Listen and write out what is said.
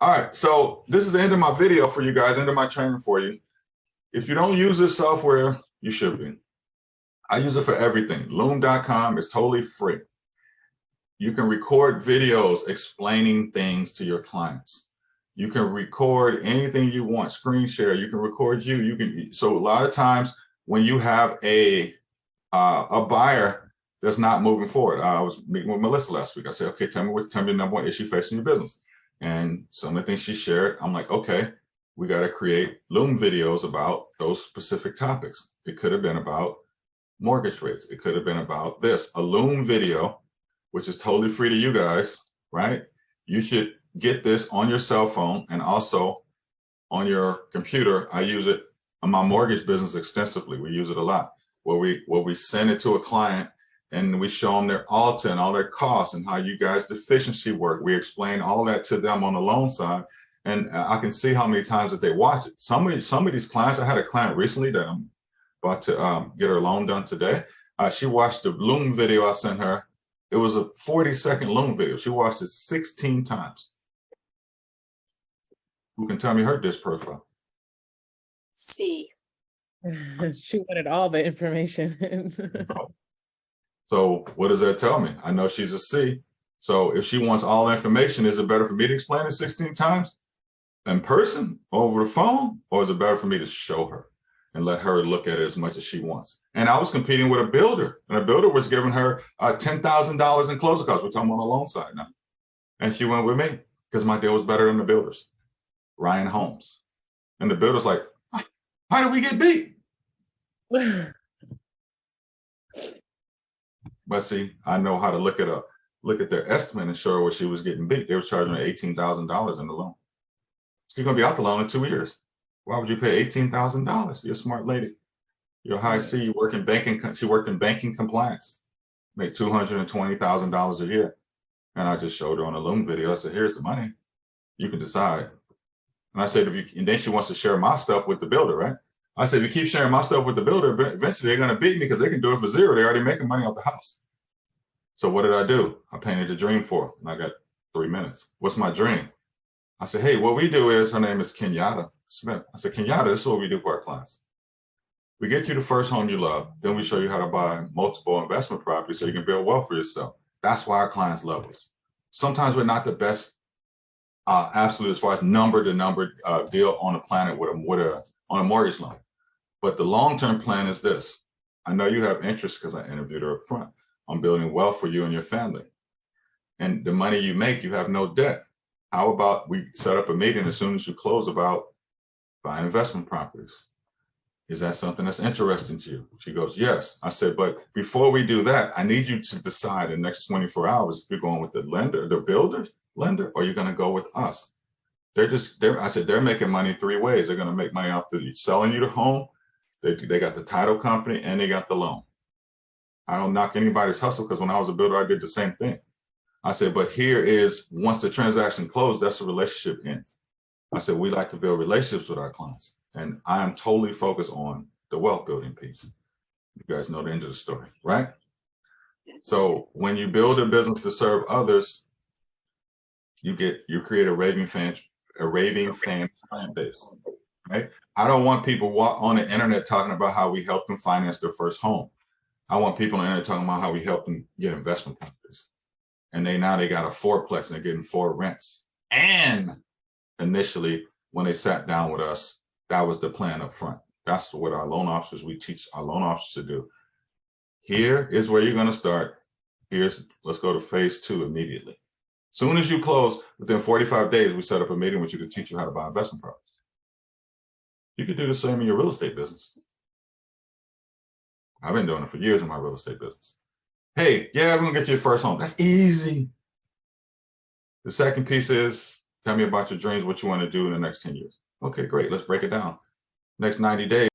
All right, so this is the end of my video for you guys, end of my training for you. If you don't use this software, you should be. I use it for everything. Loom.com is totally free. You can record videos explaining things to your clients. You can record anything you want, screen share. You can record you. can. So a lot of times when you have a buyer that's not moving forward, I was meeting with Melissa last week. I said, okay, tell me the number one issue facing your business. And some of the things she shared, I'm like, okay, we got to create Loom videos about those specific topics. It could have been about mortgage rates. It could have been about this. A Loom video, which is totally free to you guys, right? You should get this on your cell phone and also on your computer. I use it on my mortgage business extensively. We use it a lot, where we send it to a client and we show them their Audit and all their costs and how you guys' efficiency work. We explain all that to them on the loan side. And I can see how many times that they watch it. Some of these clients, I had a client recently that I'm about to get her loan done today. She watched the Loom video I sent her. It was a 40-second Loom video. She watched it 16 times. Who can tell me her disc profile? C. She wanted all the information. So what does that tell me? I know she's a C. So if she wants all the information, is it better for me to explain it 16 times in person, over the phone, or is it better for me to show her and let her look at it as much as she wants? And I was competing with a builder, and a builder was giving her $10,000 in closing costs. We're talking on the loan side now. And she went with me because my deal was better than the builders, Ryan Holmes. And the builder's like, how did we get beat? But see, I know how to look at their estimate and show her where she was getting beat. They were charging her $18,000 in the loan. She's gonna be out the loan in 2 years. Why would you pay $18,000? You're a smart lady. You're a high C. You work in banking. She worked in banking compliance. Made $220,000 a year. And I just showed her on a Loom video. I said, "Here's the money. You can decide." And I said, and then she wants to share my stuff with the builder, right? I said, if you keep sharing my stuff with the builder, eventually they're going to beat me because they can do it for zero. They're already making money off the house. So what did I do? I painted a dream for her, and I got 3 minutes. What's my dream? I said, hey, what we do is, her name is Kenyatta Smith. I said, Kenyatta, this is what we do for our clients. We get you the first home you love. Then we show you how to buy multiple investment properties so you can build wealth for yourself. That's why our clients love us. Sometimes we're not the best absolute as far as number to number deal on the planet on a mortgage loan. But the long-term plan is this. I know you have interest because I interviewed her up front on building wealth for you and your family. And the money you make, you have no debt. How about we set up a meeting as soon as you close about buying investment properties? Is that something that's interesting to you? She goes, yes. I said, but before we do that, I need you to decide in the next 24 hours if you're going with the lender, the builder, lender, or you're going to go with us. I said, they're making money 3 ways. They're going to make money off selling you the home. They got the title company and they got the loan. I don't knock anybody's hustle because when I was a builder, I did the same thing. I said, but here is, once the transaction closed, that's the relationship ends. I said, we like to build relationships with our clients. And I am totally focused on the wealth building piece. You guys know the end of the story, right? So when you build a business to serve others, you create a raving fan client base, right? I don't want people on the internet talking about how we help them finance their first home. I want people on the internet talking about how we help them get investment properties. And now they got a 4-plex and they're getting 4 rents. And initially, when they sat down with us, that was the plan up front. That's what our loan officers, we teach our loan officers to do. Here is where you're going to start. Let's go to phase 2 immediately. Soon as you close, within 45 days, we set up a meeting with you to teach you how to buy investment properties. You could do the same in your real estate business. I've been doing it for years in my real estate business. Hey, yeah, we're going to get you your first home. That's easy. The second piece is, tell me about your dreams, what you want to do in the next 10 years. Okay, great. Let's break it down. Next 90 days.